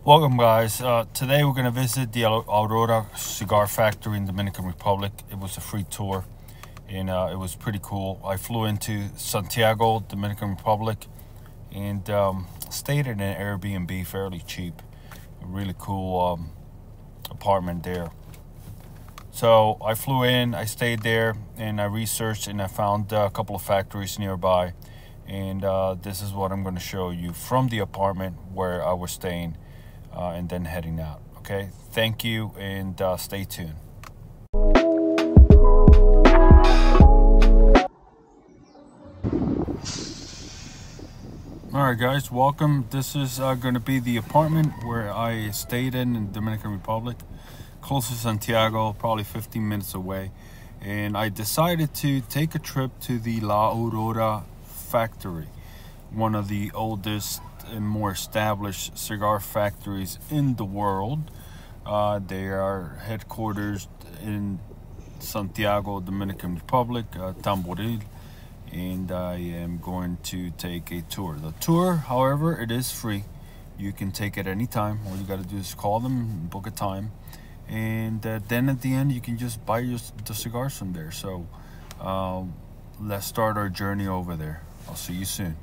Welcome, guys. Today we're going to visit the Aurora Cigar Factory in Dominican Republic. It was a free tour, and it was pretty cool. I flew into Santiago, Dominican Republic, and stayed in an Airbnb, fairly cheap. A really cool apartment there. So I flew in, I stayed there, and I researched, and I found a couple of factories nearby. And this is what I'm going to show you from the apartment where I was staying. And then heading out. Okay, thank you, and stay tuned. All right, guys, welcome. This is going to be the apartment where I stayed in Dominican Republic, close to Santiago, probably 15 minutes away. And I decided to take a trip to the La Aurora factory, one of the oldest and more established cigar factories in the world. They are headquartered in Santiago, Dominican Republic, Tamboril, and I am going to take a tour. The tour, however, it is free. You can take it anytime. All you got to do is call them and book a time, and then at the end you can just buy the cigars from there. So let's start our journey over there. I'll see you soon.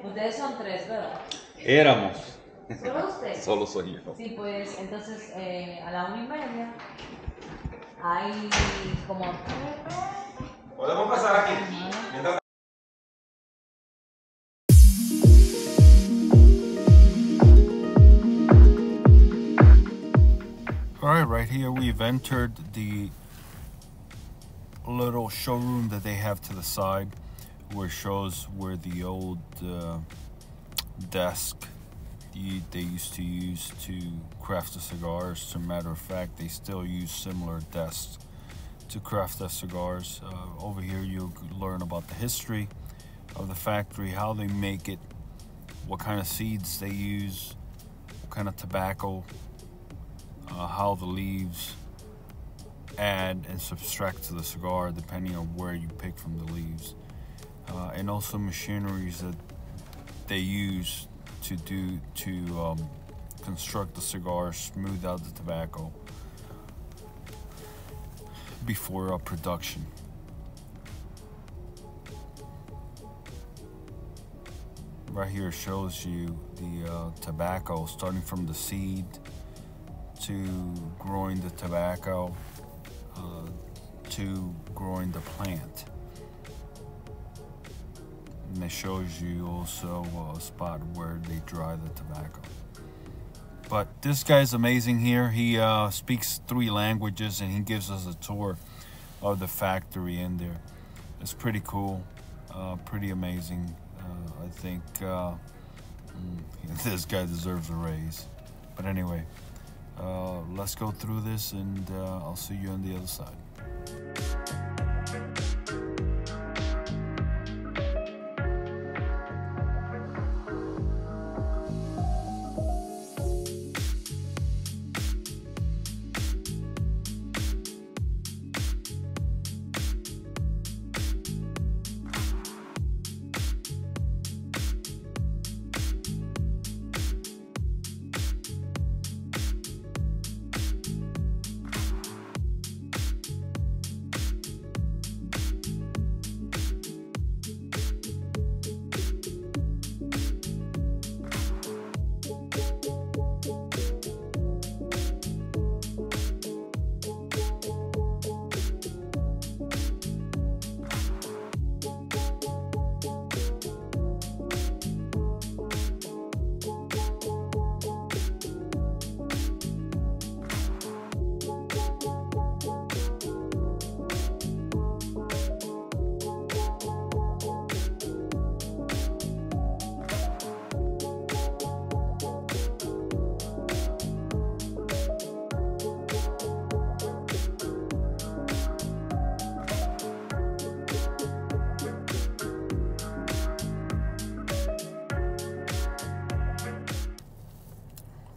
Ustedes son tres, ¿verdad? Éramos. ¿Solo usted? Solo soy yo. Sí, pues entonces a la 1:30 hay como... Podemos pasar aquí. Mientras... Alright, right here we've entered the little showroom that they have to the side, where it shows where the old desk they used to use to craft the cigars. As a matter of fact, they still use similar desks to craft the cigars. Over here you'll learn about the history of the factory, how they make it, what kind of seeds they use, what kind of tobacco, how the leaves add and subtract to the cigar depending on where you pick from the leaves, and also machineries that they use to construct the cigar, smooth out the tobacco before production. Right here shows you the tobacco, starting from the seed to growing the tobacco to growing the plant. And it shows you also a spot where they dry the tobacco. But this guy's amazing here. He speaks 3 languages, and he gives us a tour of the factory in there. It's pretty cool, pretty amazing. I think this guy deserves a raise. But anyway, let's go through this, and I'll see you on the other side.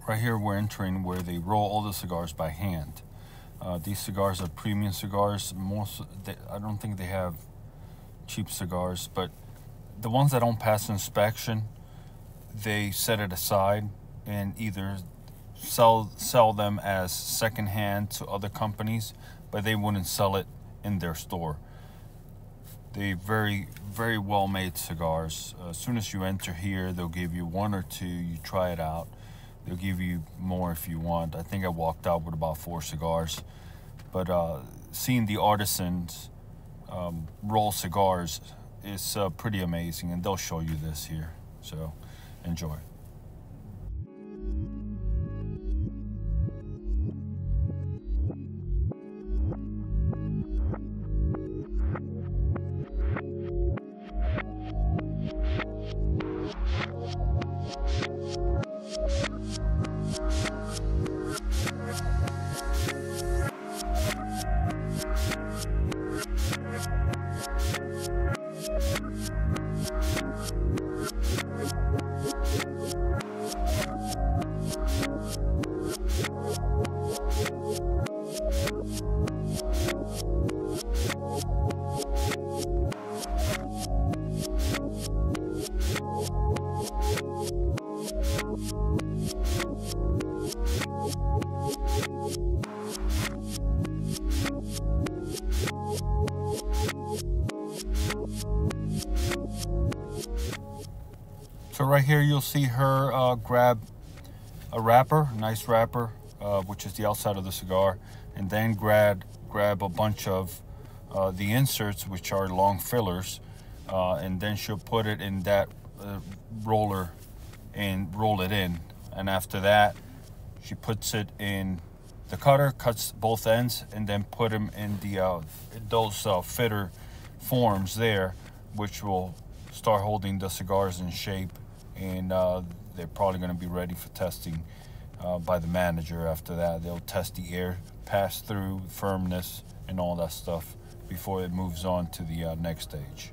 Right here we're entering where they roll all the cigars by hand. These cigars are premium cigars. I don't think they have cheap cigars, but the ones that don't pass inspection, they set it aside and either sell them as secondhand to other companies, but they wouldn't sell it in their store. They very, very well made cigars. As soon as you enter here, they'll give you one or two, you try it out. They'll give you more if you want. I think I walked out with about 4 cigars. But seeing the artisans roll cigars is pretty amazing, and they'll show you this here. So enjoy. So right here you'll see her grab a wrapper, nice wrapper, which is the outside of the cigar, and then grab a bunch of the inserts, which are long fillers, and then she'll put it in that roller and roll it in. And after that, she puts it in the cutter, cuts both ends, and then put them in the those fitter forms there, which will start holding the cigars in shape, and they're probably going to be ready for testing by the manager. After that, they'll test the air pass through, firmness, and all that stuff before it moves on to the next stage.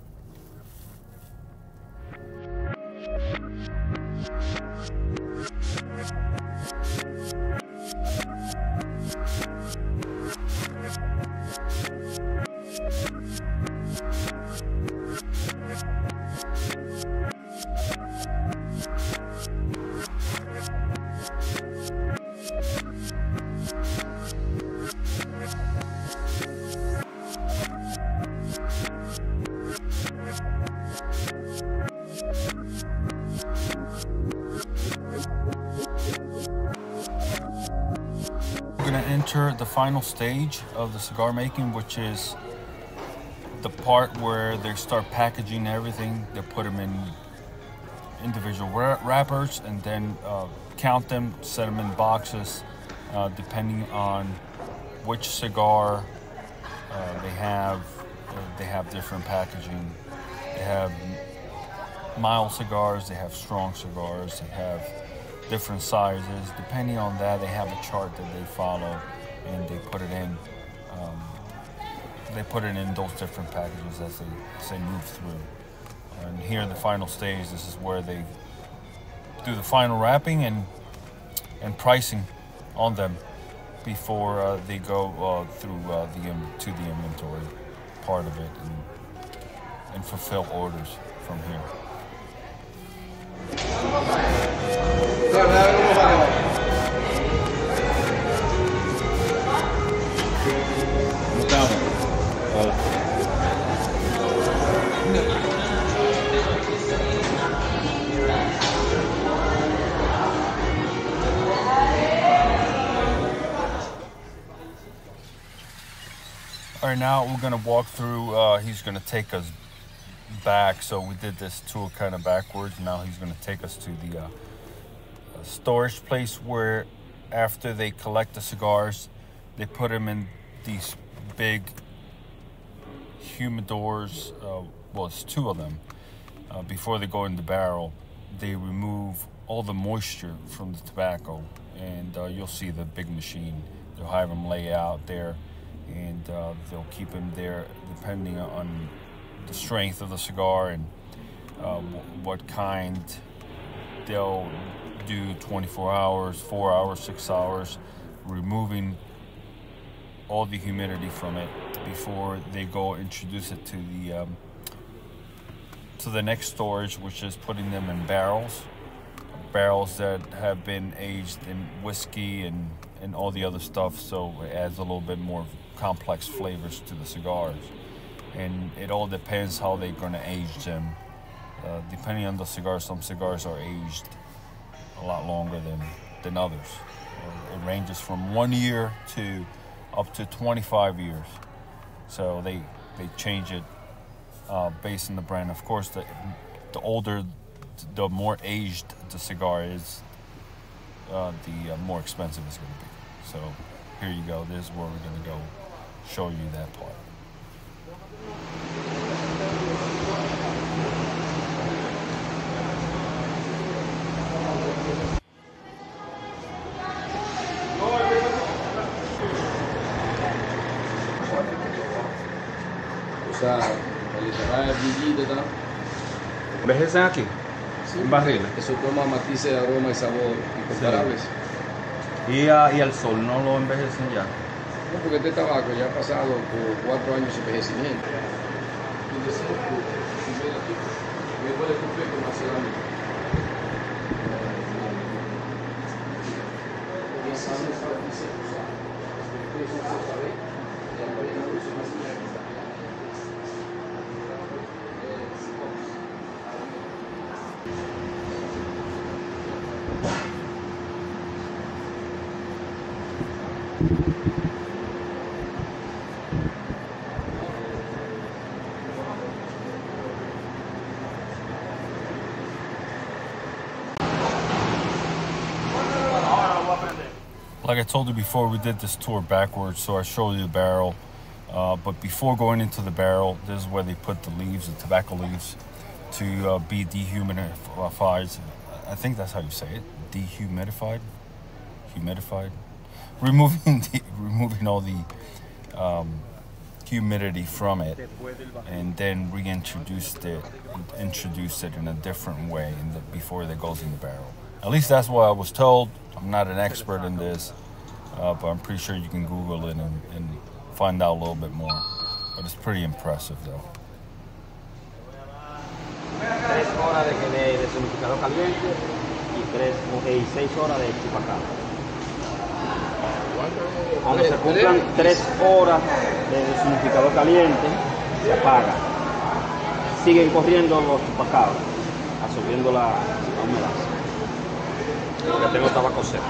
We're going to enter the final stage of the cigar making, which is the part where they start packaging everything. They put them in individual wrappers and then count them, set them in boxes, depending on which cigar they have. They have different packaging. They have mild cigars, they have strong cigars, they have different sizes. Depending on that, they have a chart that they follow, and they put it in. They put it in those different packages as they move through. And here in the final stage, this is where they do the final wrapping and pricing on them before they go through to the inventory part of it and fulfill orders from here. All right, now we're gonna walk through, he's gonna take us back. So we did this tour kind of backwards. Now he's gonna take us to the storage place where after they collect the cigars, they put them in these big humidors. Well, it's two of them. Before they go in the barrel, they remove all the moisture from the tobacco, and you'll see the big machine. They'll have them lay out there, and they'll keep them there depending on the strength of the cigar and what kind. They'll do 24 hours, 4 hours, 6 hours, removing all the humidity from it before they go introduce it to the next storage, which is putting them in barrels that have been aged in whiskey and all the other stuff, so it adds a little bit more complex flavors to the cigars. And it all depends how they're going to age them. Depending on the cigar, some cigars are aged a lot longer than others. It ranges from 1 year to up to 25 years. So they change it based on the brand. Of course, the older, the more aged the cigar is, the more expensive it's going to be. So here you go. This is where we're going to go show you that part. ¿Envejecen aquí? Sí, ¿En barriles? eso toma matices de aroma y sabor incomparables. Y al sol no lo envejecen ya. No, porque este tabaco ya ha pasado por 4 años de envejecimiento. Y de 5, si ven aquí, me puede cumplir con la cerámica. Y esa es la usada. Like I told you before, we did this tour backwards, so I showed you the barrel. But before going into the barrel, this is where they put the leaves, the tobacco leaves, to be dehumidified. I think that's how you say it. Dehumidified, humidified, removing all the humidity from it, and then reintroduce it in a different way before it goes in the barrel. At least that's what I was told. I'm not an expert in this, but I'm pretty sure you can Google it and find out a little bit more. But it's pretty impressive, though. 3 horas de deshumidificador caliente y 6 horas de chupacabra. Cuando se cumplan 3 horas de deshumidificador caliente, se apaga. Siguen corriendo los chupacabras, absorbiendo la humedad. Porque tengo tabaco seco.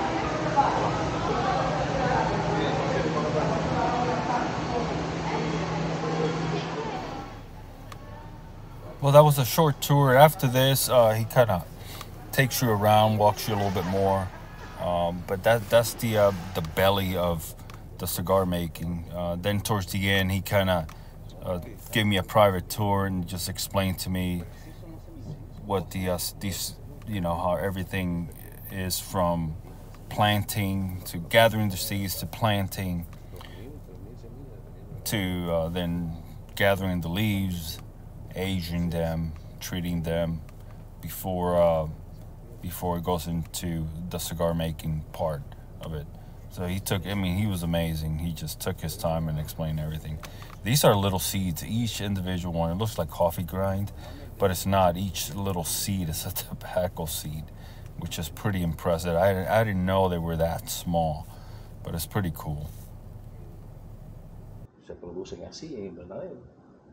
Well, that was a short tour. After this, he kind of takes you around, walks you a little bit more. But that's the belly of the cigar making. Then towards the end, he kind of gave me a private tour and just explained to me what these, how everything is from planting to gathering the seeds to planting to then gathering the leaves, aging them, treating them before it goes into the cigar making part of it. So he was amazing. He just took his time and explained everything. These are little seeds, each individual one. It looks like coffee grind, but it's not. Each little seed is a tobacco seed, which is pretty impressive. I didn't know they were that small, but it's pretty cool. Se producen así en invernadero.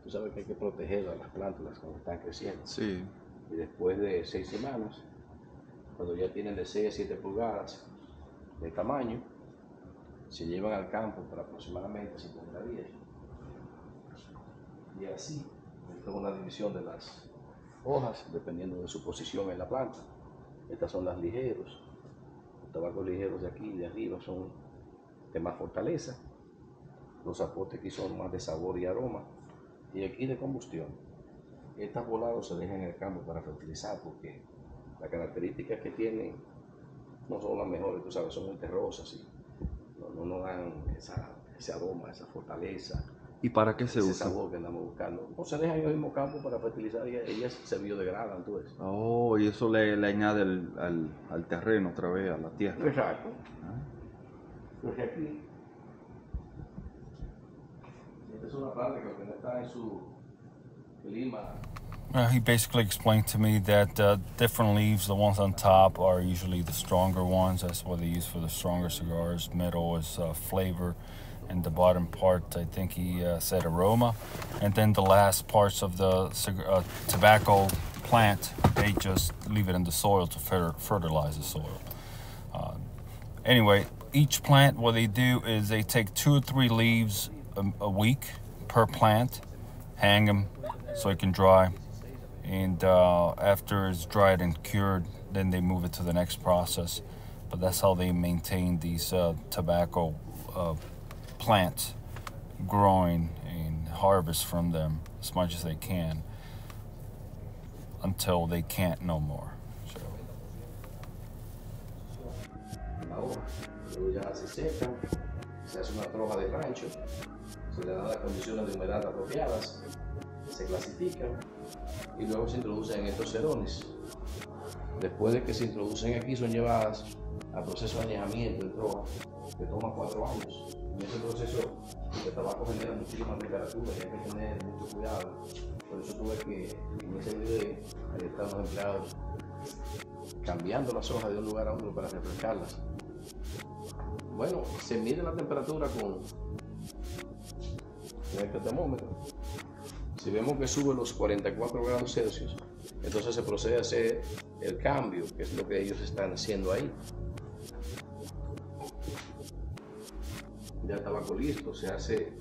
Tú sabes que hay que proteger a las plantas cuando están creciendo. Sí. Y después de 6 semanas, cuando ya tienen de 6 a 7 pulgadas de tamaño, se llevan al campo por aproximadamente 50 días. Y así, esto es una división de las hojas, dependiendo de su posición en la planta. Estas son las ligeros. Los tabacos ligeros de aquí y de arriba son de más fortaleza. Los aportes aquí son más de sabor y aroma. Y aquí de combustión. Estas volados se dejan en el campo para fertilizar porque las características que tienen no son las mejores, tú sabes, son muy terrosas y no dan ese aroma, esa fortaleza. ¿Y para qué se ese usa? sabor que andamos buscando. No se dejan en el mismo campo para fertilizar y ellas se biodegradan, tú ves. Oh, y eso le añade al terreno otra vez, a la tierra. Exacto. Porque aquí, esta es una planta que no está en su clima. He basically explained to me that different leaves, the ones on top are usually the stronger ones. That's what they use for the stronger cigars. Middle is flavor, and the bottom part, I think he said aroma. And then the last parts of the tobacco plant, they just leave it in the soil to fertilize the soil. Anyway, each plant, what they do is they take 2 or 3 leaves a week per plant, hang them so it can dry. And after it's dried and cured, then they move it to the next process. But that's how they maintain these tobacco plants growing and harvest from them as much as they can until they can't no more. So. La hoja, luego ya se seca, se hace una troja de rancho, se le dan las condiciones de humedad apropiadas, se clasifican y luego se introducen en estos cerones. Después de que se introducen aquí son llevadas al proceso de añejamiento en troja, que toma 4 años. En ese proceso el tabaco genera muchísima temperatura y hay que tener mucho cuidado. Por eso tuve que en ese video ahí están los empleados cambiando las hojas de un lugar a otro para refrescarlas. Bueno, se mide la temperatura con el termómetro. Si vemos que sube los 44 grados Celsius, entonces se procede a hacer el cambio, que es lo que ellos están haciendo ahí. Ya el tabaco listo, se hace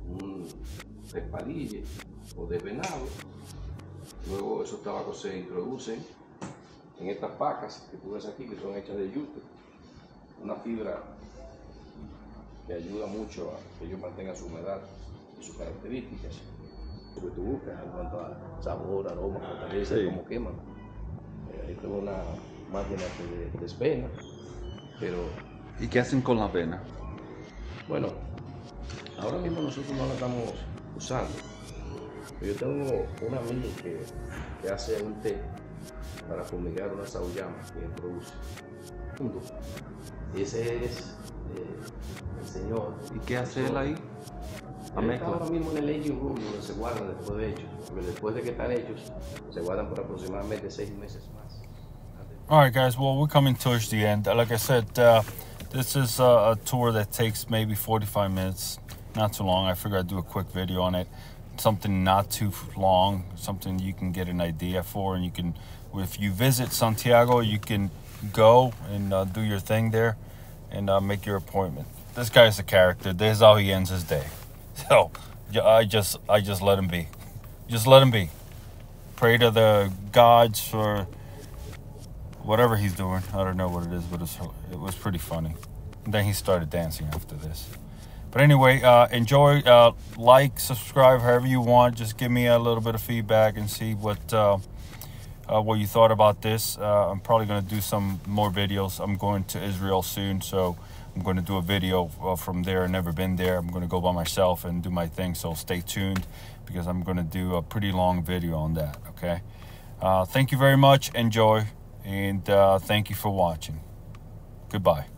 un despalille o desvenado. Luego esos tabacos se introducen en estas pacas que tú ves aquí, que son hechas de yute, una fibra que ayuda mucho a que ellos mantengan su humedad y sus características. Lo que tú buscas en cuanto a sabor, aroma, fortaleza, Sí. cómo queman. Ahí tengo una máquina que despena, pero ¿Y qué hacen con la avena? bueno, ahora mismo nosotros no la estamos usando. Yo tengo un amigo que hace un té para fumigar una sauyama que él produce. Y ese es el señor. ¿Y qué hace él ahí? La Él está mezcla. ahora mismo en el aging room donde se guardan después de hechos. Porque después de que están hechos, se guardan por aproximadamente 6 meses más. All right, guys. Well, we're coming towards the end. Like I said, this is a tour that takes maybe 45 minutes, not too long. I figured I'd do a quick video on it. Something not too long, something you can get an idea for, and you can, if you visit Santiago, you can go and do your thing there and make your appointment. This guy's a character. This is how he ends his day. So I just let him be. Just let him be. Pray to the gods for whatever he's doing. I don't know what it is, but it was pretty funny. And then he started dancing after this. But anyway, enjoy, like, subscribe, however you want. Just give me a little bit of feedback and see what what you thought about this. I'm probably going to do some more videos. I'm going to Israel soon, so I'm going to do a video from there. I've never been there. I'm going to go by myself and do my thing, so stay tuned because I'm going to do a pretty long video on that, okay? Thank you very much. Enjoy, and thank you for watching. Goodbye.